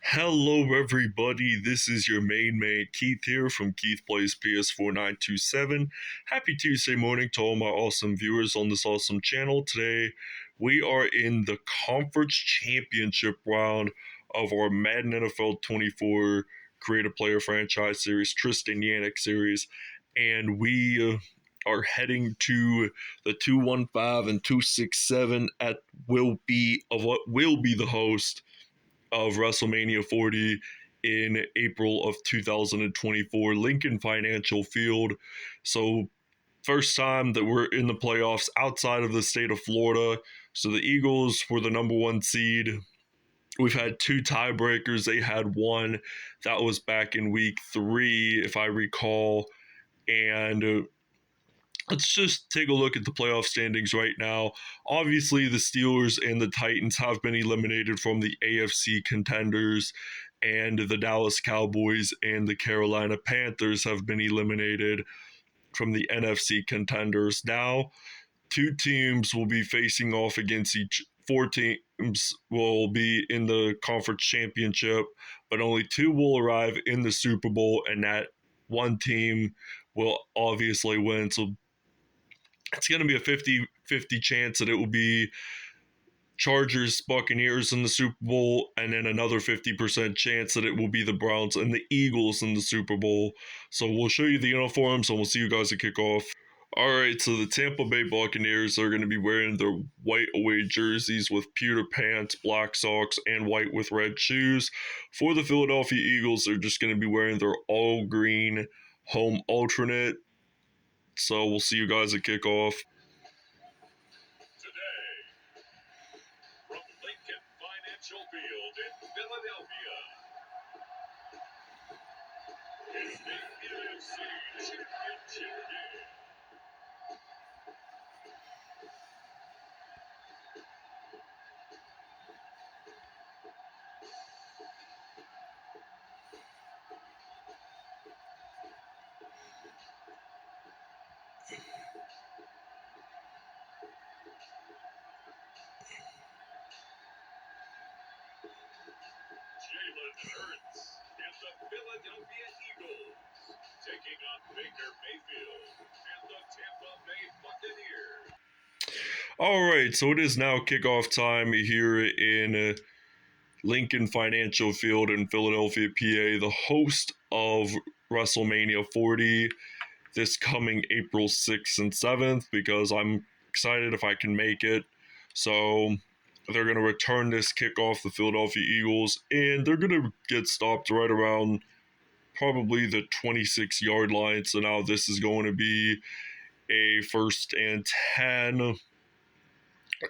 Hello, everybody. This is your main man Keith here from Keith Plays PS4 927. Happy Tuesday morning to all my awesome viewers on this awesome channel. Today, we are in the conference championship round of our Madden NFL 24 Creative Player Franchise Series, Tristan Yannick Series, and we are heading to the 215 and 267 at will be of what will be the host of WrestleMania 40 in April of 2024, Lincoln Financial Field. So, first time that we're in the playoffs outside of the state of Florida. So, the Eagles were the number one seed. We've had two tiebreakers. They had one. That was back in week 3, if I recall. And let's just take a look at the playoff standings right now. Obviously, the Steelers and the Titans have been eliminated from the AFC contenders, and the Dallas Cowboys and the Carolina Panthers have been eliminated from the NFC contenders. Now, two teams will be facing off against each. Four teams will be in the conference championship, but only two will arrive in the Super Bowl, and that one team will obviously win. So it's going to be a 50-50 chance that it will be Chargers, Buccaneers in the Super Bowl, and then another 50% chance that it will be the Browns and the Eagles in the Super Bowl. So we'll show you the uniforms, and we'll see you guys at kickoff. All right, so the Tampa Bay Buccaneers are going to be wearing their white away jerseys with pewter pants, black socks, and white with red shoes. For the Philadelphia Eagles, they're just going to be wearing their all green home alternate. So we'll see you guys at kickoff. Today, from Lincoln Financial Field in Philadelphia, is the NFC Championship game. Jalen Hurts and the Philadelphia Eagles taking on Baker Mayfield and the Tampa Bay Buccaneers. All right, so it is now kickoff time here in Lincoln Financial Field in Philadelphia, PA, the host of WrestleMania 40 this coming April 6th and 7th, because I'm excited if I can make it. So they're going to return this kickoff, the Philadelphia Eagles, and they're going to get stopped right around probably the 26-yard line. So now this is going to be a 1st and 10.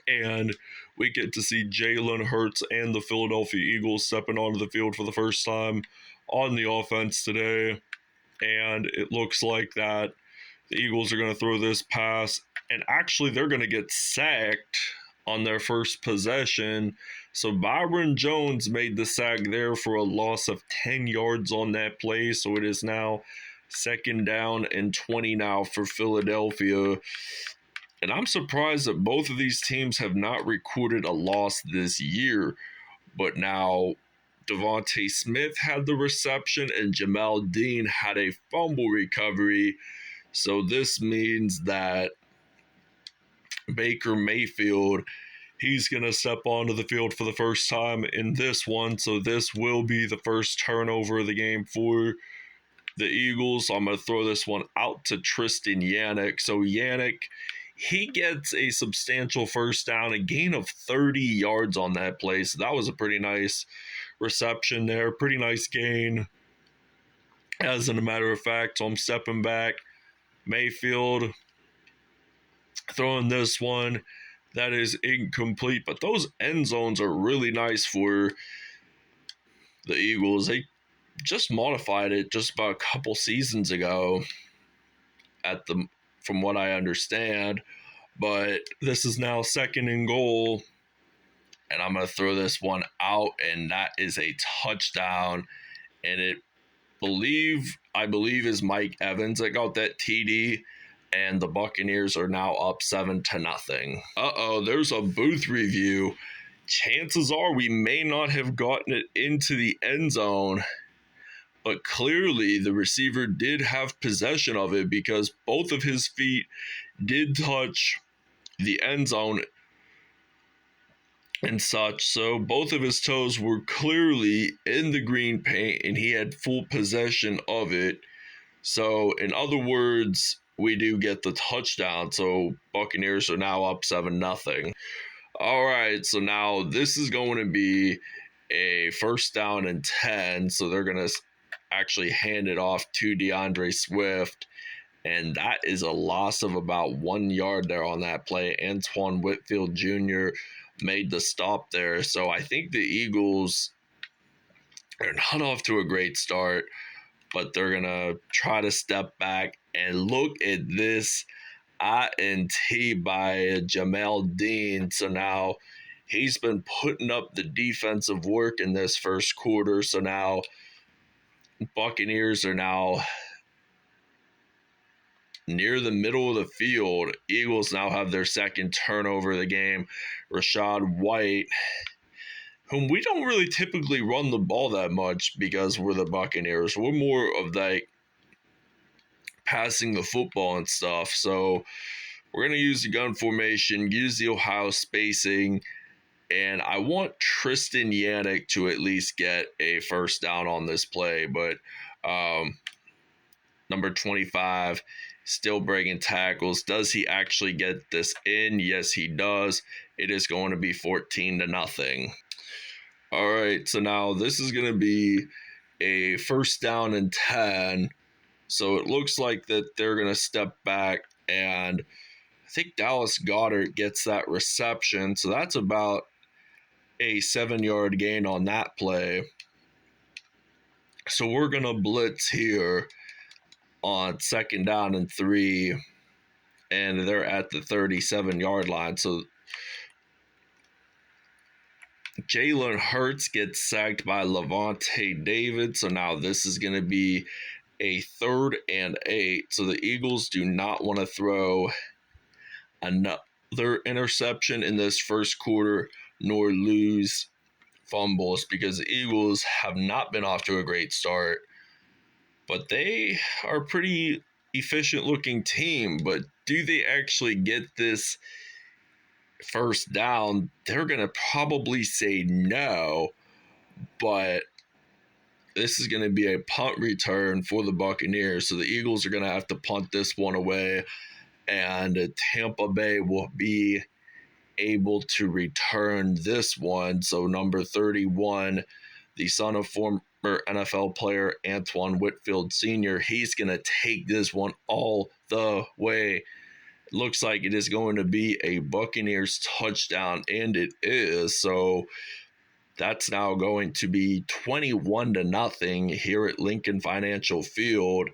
And we get to see Jalen Hurts and the Philadelphia Eagles stepping onto the field for the first time on the offense today. And it looks like that the Eagles are going to throw this pass, and actually they're going to get sacked on their first possession. So Byron Jones made the sack there for a loss of 10 yards on that play. So it is now 2nd down and 20 now for Philadelphia. And I'm surprised that both of these teams have not recorded a loss this year. But now Devontae Smith had the reception and Jamal Dean had a fumble recovery. So this means that Baker Mayfield, he's going to step onto the field for the first time in this one. So this will be the first turnover of the game for the Eagles. I'm going to throw this one out to Tristan Yannick. So Yannick, he gets a substantial first down, a gain of 30 yards on that play. So that was a pretty nice reception there. Pretty nice gain, as a matter of fact. So I'm stepping back. Mayfield throwing this one. That is incomplete. But those end zones are really nice for the Eagles. They just modified it just about a couple seasons ago from what I understand. But this is now 2nd and goal. And I'm going to throw this one out, and that is a touchdown. And I believe is Mike Evans that got that TD. And the Buccaneers are now up 7-0. There's a booth review. chances are we may not have gotten it into the end zone, but clearly the receiver did have possession of it because both of his feet did touch the end zone and such. So both of his toes were clearly in the green paint and he had full possession of it. So in other words, we do get the touchdown. So Buccaneers are now up 7-0. All right, so now this is going to be a 1st down and 10. So they're going to actually hand it off to DeAndre Swift. And that is a loss of about 1 yard there on that play. Antoine Whitfield Jr. made the stop there. So I think the Eagles are not off to a great start, but they're going to try to step back. And look at this INT by Jamel Dean. So now he's been putting up the defensive work in this first quarter. So now Buccaneers are now near the middle of the field. Eagles now have their second turnover of the game. Rachaad White, whom we don't really typically run the ball that much because we're the Buccaneers. We're more of like passing the football and stuff. So we're going to use the gun formation, use the Ohio spacing, and I want Tristan Yannick to at least get a 1st down on this play. But number 25, still breaking tackles. Does he actually get this in? Yes, he does. It is going to be 14-0. All right, so now this is going to be a 1st down and 10. So it looks like that they're going to step back, and I think Dallas Goedert gets that reception. So that's about a 7-yard gain on that play. So we're going to blitz here on 2nd down and 3, and they're at the 37-yard line. So Jalen Hurts gets sacked by Lavonte David. So now this is going to be a 3rd and 8. So the Eagles do not want to throw another interception in this first quarter nor lose fumbles because the Eagles have not been off to a great start. But they are a pretty efficient looking team. But do they actually get this 1st down? They're going to probably say no. But this is going to be a punt return for the Buccaneers. So the Eagles are going to have to punt this one away. And Tampa Bay will be able to return this one. So number 31, the son of former NFL player Antoine Whitfield Sr., he's going to take this one all the way. It looks like it is going to be a Buccaneers touchdown, and it is. So that's now going to be 21-0 here at Lincoln Financial Field,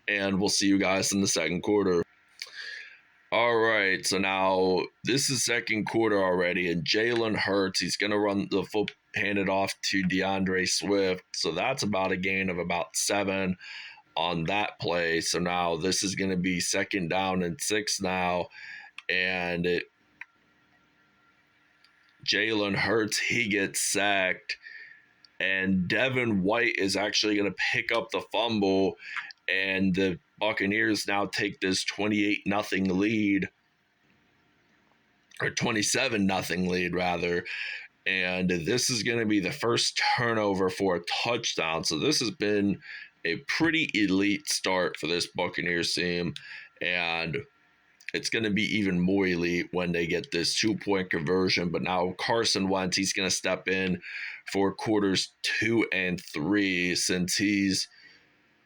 and we'll see you guys in the second quarter. All right, so now this is second quarter already, and Jalen Hurts, he's going to run the foot, hand it off to DeAndre Swift. So that's about a gain of about 7 on that play. So now this is going to be 2nd down and 6 now, and Jalen Hurts, he gets sacked, and Devin White is actually going to pick up the fumble, and the Buccaneers now take this 28-0 lead, or 27-0 lead rather, and this is going to be the first turnover for a touchdown. So this has been a pretty elite start for this Buccaneers team, and it's going to be even more elite when they get this 2-point conversion. But now Carson Wentz, he's going to step in for quarters 2 and 3 since he's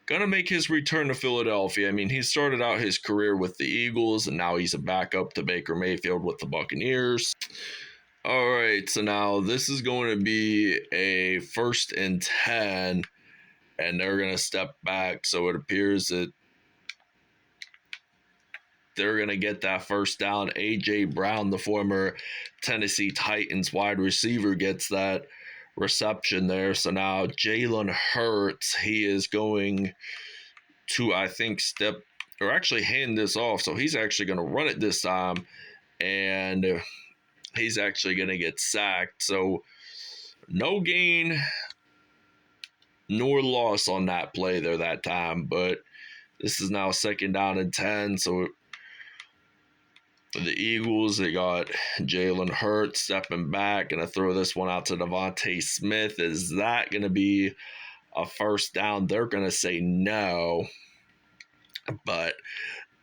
going to make his return to Philadelphia. I mean, he started out his career with the Eagles, and now he's a backup to Baker Mayfield with the Buccaneers. All right, so now this is going to be a 1st and 10, and they're going to step back. So it appears that they're going to get that 1st down. A.J. Brown, the former Tennessee Titans wide receiver, gets that reception there. So now Jalen Hurts, he is going to, I think, step or actually hand this off. So he's actually going to run it this time. And he's actually going to get sacked. So no gain nor loss on that play there that time, but this is now 2nd down and 10. So the Eagles, they got Jalen Hurts stepping back, going to throw this one out to Devontae Smith. Is that going to be a 1st down? They're going to say no, but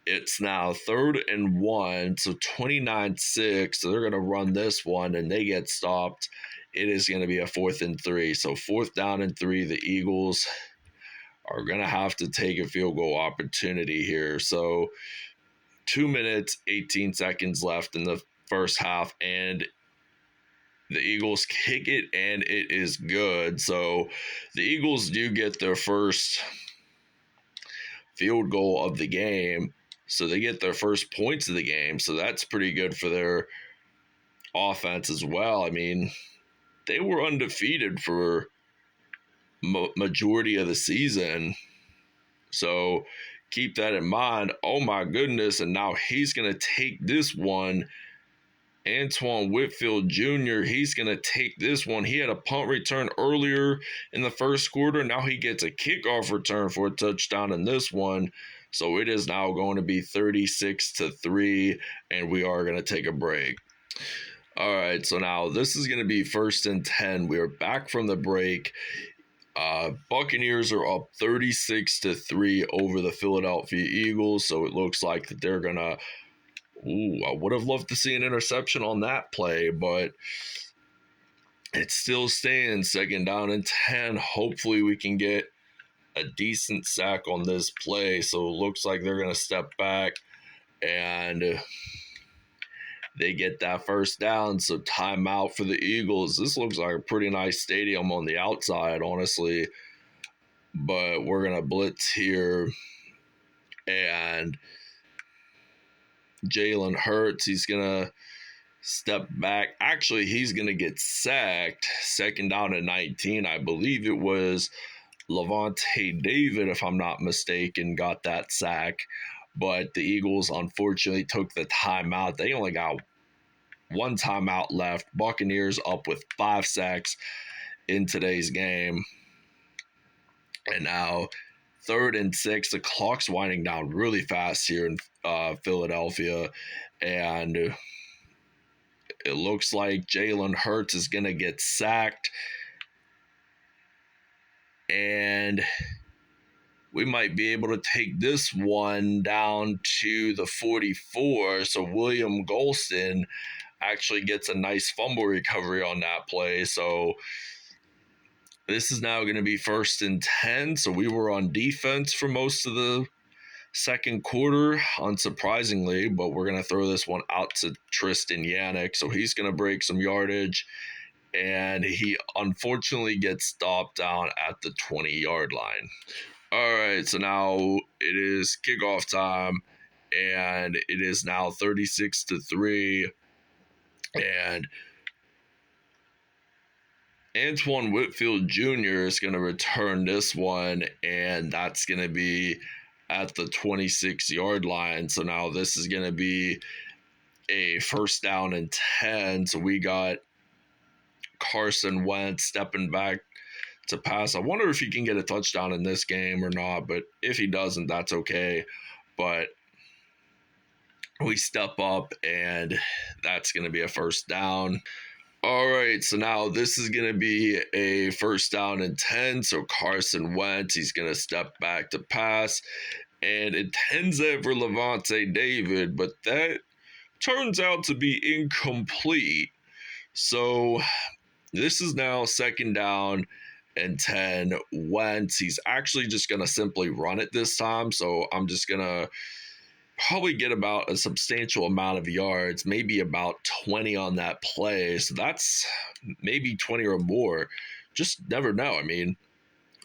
it's now 3rd and 1, so 29-6. So they're going to run this one, and they get stopped. It is going to be a 4th and 3. So 4th down and 3, the Eagles are going to have to take a field goal opportunity here. So 2 minutes, 18 seconds left in the first half, and the Eagles kick it, and it is good. So the Eagles do get their first field goal of the game. So they get their first points of the game. So that's pretty good for their offense as well. I mean, they were undefeated for majority of the season. So keep that in mind. Oh my goodness. And now he's going to take this one. Antoine Whitfield Jr., he's going to take this one. He had a punt return earlier in the first quarter. Now he gets a kickoff return for a touchdown in this one. So it is now going to be 36-3, and we are going to take a break. All right, so now this is going to be 1st and 10. We are back from the break. Buccaneers are up 36-3 over the Philadelphia Eagles, so it looks like that they're going to I would have loved to see an interception on that play, but it's still staying 2nd down and 10. Hopefully we can get a decent sack on this play. So it looks like they're going to step back and they get that 1st down. So timeout for the Eagles. This looks like a pretty nice stadium on the outside, honestly. But we're going to blitz here. And Jalen Hurts, he's going to step back. Actually, he's going to get sacked. 2nd down and 19. I believe it was Lavonte David, if I'm not mistaken, got that sack. But the Eagles, unfortunately, took the timeout. They only got 1 timeout left. Buccaneers up with 5 sacks in today's game. And now 3rd and 6. The clock's winding down really fast here in Philadelphia. And it looks like Jalen Hurts is going to get sacked. And we might be able to take this one down to the 44. So William Golston actually gets a nice fumble recovery on that play. So this is now going to be 1st and 10. So we were on defense for most of the second quarter, unsurprisingly, but we're going to throw this one out to Tristan Yannick. So he's going to break some yardage, and he unfortunately gets stopped down at the 20-yard line. All right, so now it is kickoff time, and it is now 36-3, and Antoine Whitfield Jr. is going to return this one, and that's going to be at the 26-yard line. So now this is going to be a 1st down and 10. So we got Carson Wentz stepping back to pass. I wonder if he can get a touchdown in this game or not, but if he doesn't, that's okay. But we step up, and that's going to be a 1st down. All right, so now this is going to be a 1st down and 10. So Carson Wentz, he's going to step back to pass, and it ends there for Lavonte David, but that turns out to be incomplete. So this is now 2nd down and 10. Wentz, he's actually just going to simply run it this time. So I'm just going to probably get about a substantial amount of yards, maybe about 20 on that play. So that's maybe 20 or more. Just never know. I mean,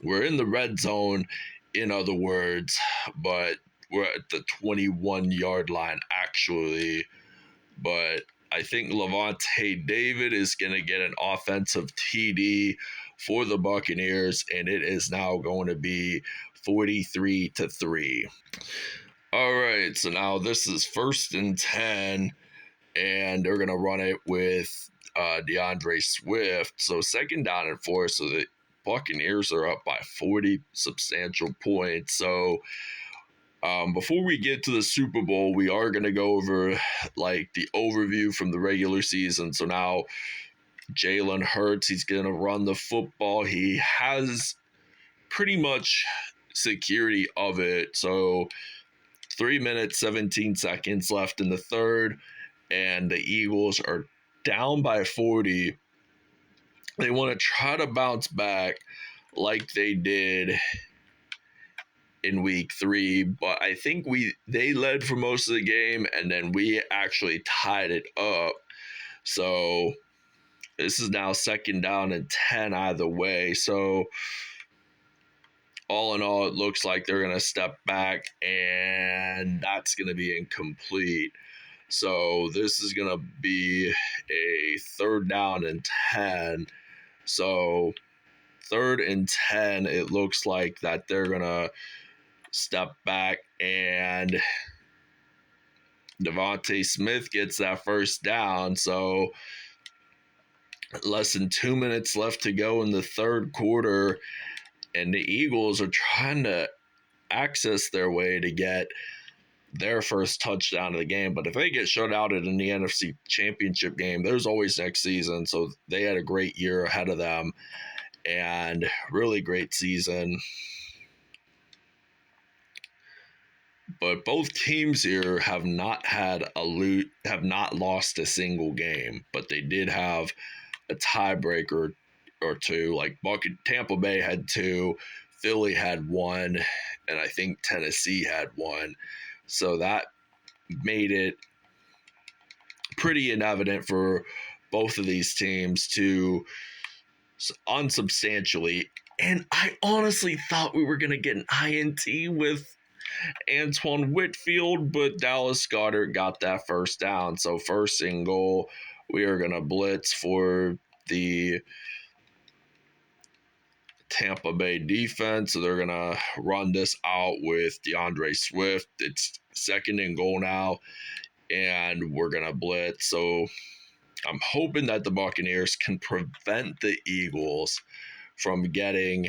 we're in the red zone, in other words, but we're at the 21-yard line, actually. But I think Lavonte David is going to get an offensive TD for the Buccaneers, and it is now going to be 43-3. All right, so now this is 1st and 10, and they're going to run it with DeAndre Swift. So 2nd down and 4. So the Buccaneers are up by 40 substantial points. So before we get to the Super Bowl, we are going to go over like the overview from the regular season. So now Jalen Hurts, he's going to run the football. He has pretty much security of it. So 3 minutes, 17 seconds left in the third, and the Eagles are down by 40. They want to try to bounce back like they did in week 3, but I think they led for most of the game, and then we actually tied it up. So this is now 2nd down and 10 either way. So all in all, it looks like they're going to step back, and that's going to be incomplete. So this is going to be a 3rd down and 10. So 3rd and 10, it looks like that they're going to step back, and Devontae Smith gets that 1st down. So less than 2 minutes left to go in the 3rd quarter, and the Eagles are trying to access their way to get their 1st touchdown of the game. But if they get shut out in the NFC Championship game, there's always next season. So they had a great year ahead of them and really great season. But both teams here have not lost a single game, but they did have a tiebreaker or 2. Like Tampa Bay had 2, Philly had 1, and I think Tennessee had 1. So that made it pretty evident for both of these teams to unsubstantially. And I honestly thought we were going to get an INT with Antoine Whitfield, but Dallas Goedert got that 1st down. So 1st and goal, we are going to blitz for the Tampa Bay defense. So they're going to run this out with DeAndre Swift. It's 2nd and goal now, and we're going to blitz. So I'm hoping that the Buccaneers can prevent the Eagles from getting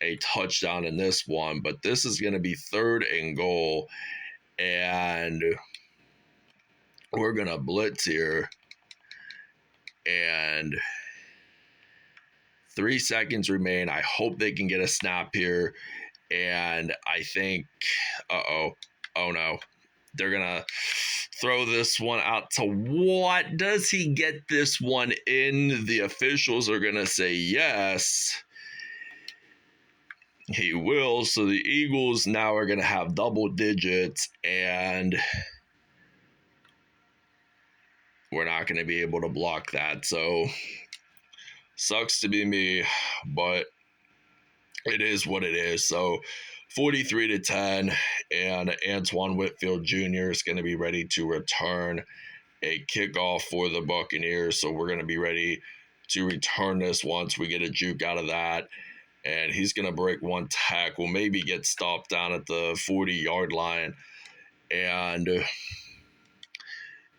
a touchdown in this one, but this is going to be 3rd and goal, and we're going to blitz here, and 3 seconds remain. I hope they can get a snap here, and I think, oh no, they're going to throw this one out to Watt. Does he get this one in? The officials are going to say yes. He will. So the Eagles now are going to have double digits, and we're not going to be able to block that. So sucks to be me, but it is what it is. So 43-10, and Antoine Whitfield Jr. is going to be ready to return a kickoff for the Buccaneers. So we're going to be ready to return this once we get a juke out of that. And he's going to break 1 tackle, maybe get stopped down at the 40-yard line. And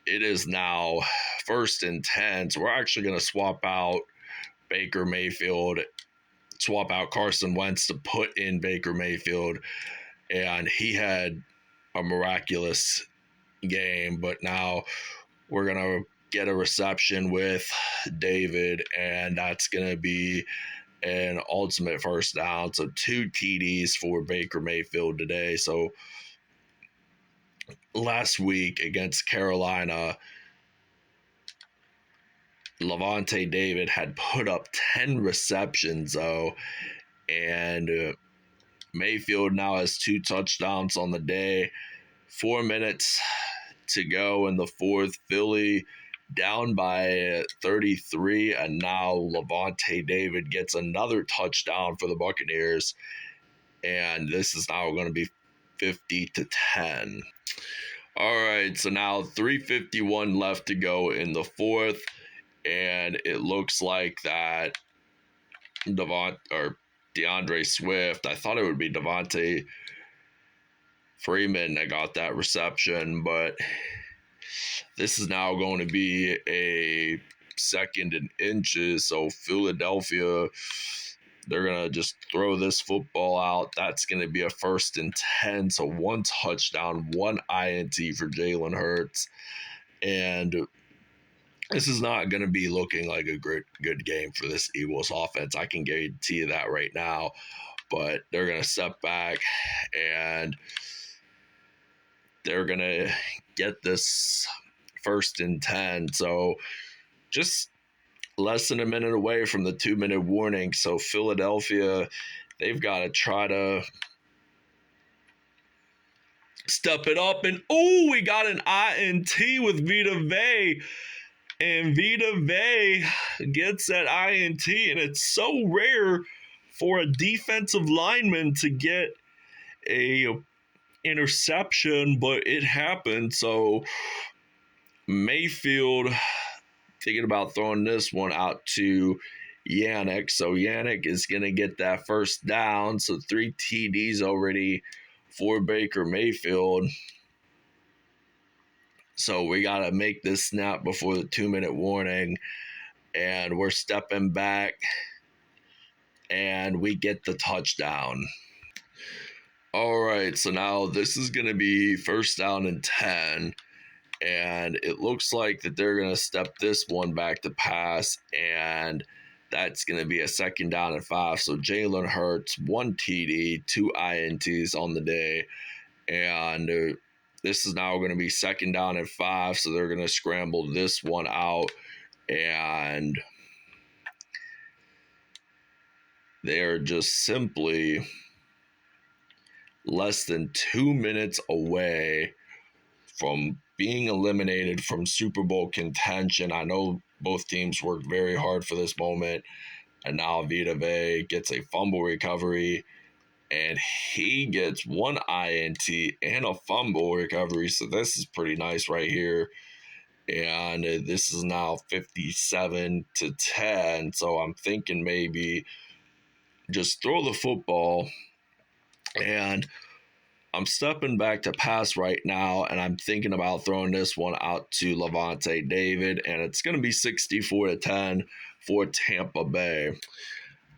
it is now 1st and 10. So we're actually going to swap out Baker Mayfield, swap out Carson Wentz to put in Baker Mayfield. And he had a miraculous game, but now we're going to get a reception with David, and that's going to be an ultimate 1st down. So 2 TDs for Baker Mayfield today. So last week against Carolina, Lavonte David had put up 10 receptions, though, and Mayfield now has 2 touchdowns on the day. 4 minutes to go in the 4th. Philly down by 33, and now Lavonte David gets another touchdown for the Buccaneers, and this is now going to be 50-10. All right, so now 3:51 left to go in the 4th, and it looks like that DeAndre Swift, I thought it would be Devontae Freeman that got that reception, but this is now going to be a 2nd and inches. So Philadelphia, they're going to just throw this football out. That's going to be a 1st and 10. So 1 touchdown, 1 INT for Jalen Hurts. And this is not going to be looking like a good game for this Eagles offense. I can guarantee you that right now. But they're going to step back and they're going to get this 1st and 10. So just less than a minute away from the 2-minute warning. So Philadelphia, they've got to try to step it up. And we got an INT with Vita Vea. And Vita Vea gets that INT, and it's so rare for a defensive lineman to get a interception, but it happened. So Mayfield thinking about throwing this one out to Yannick. So Yannick is going to get that 1st down. So 3 TDs already for Baker Mayfield. So we got to make this snap before the 2-minute warning. And we're stepping back. And we get the touchdown. All right, so now this is going to be 1st down and 10. And it looks like that they're going to step this one back to pass. And that's going to be a 2nd down and 5. So Jalen Hurts, 1 TD, 2 INTs on the day. And this is now going to be 2nd down and 5. So they're going to scramble this one out. And they're just simply less than 2 minutes away from being eliminated from Super Bowl contention. I know both teams worked very hard for this moment. And now Vita Vea gets a fumble recovery. And he gets 1 INT and a fumble recovery. So this is pretty nice right here. And this is now 57-10. So I'm thinking maybe just throw the football. And I'm stepping back to pass right now, and I'm thinking about throwing this one out to Lavonte David, and it's going to be 64-10 for Tampa Bay.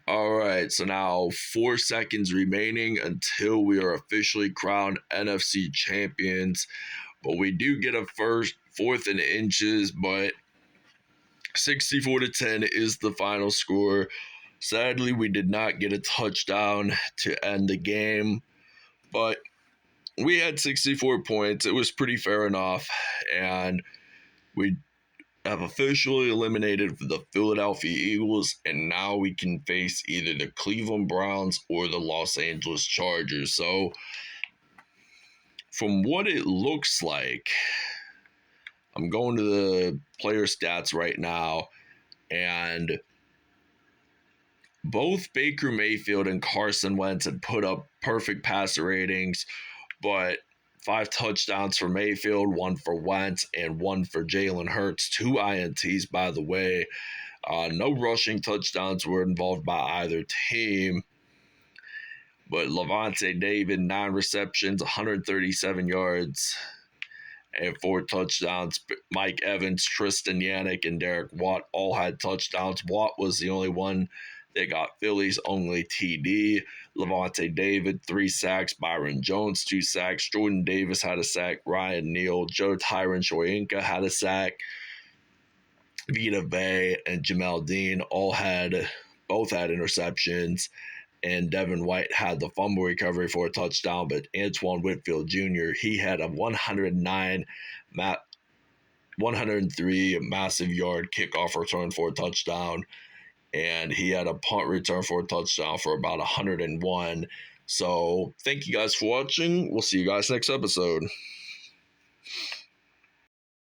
All right, so now 4 seconds remaining until we are officially crowned NFC champions. But we do get a 4th and inches, but 64-10 is the final score. Sadly, we did not get a touchdown to end the game, but we had 64 points. It was pretty fair enough, and we have officially eliminated the Philadelphia Eagles, and now we can face either the Cleveland Browns or the Los Angeles Chargers. So, from what it looks like, I'm going to the player stats right now, and both Baker Mayfield and Carson Wentz had put up perfect passer ratings, but 5 touchdowns for Mayfield, 1 for Wentz, and 1 for Jalen Hurts. 2 INTs, by the way. No rushing touchdowns were involved by either team. But Lavonte David, 9 receptions, 137 yards, and 4 touchdowns. Mike Evans, Tristan Yannick, and Derek Watt all had touchdowns. Watt was the only one that got Philly's only TD. Lavonte David, 3 sacks. Byron Jones, 2 sacks. Jordan Davis had a sack. Ryan Neal, Joe Tyron Shoyinka had a sack. Vita Vea and Jamel Dean both had interceptions. And Devin White had the fumble recovery for a touchdown, but Antoine Whitfield Jr., he had a 103 massive yard kickoff return for a touchdown. And he had a punt return for a touchdown for about 101. So thank you guys for watching. We'll see you guys next episode.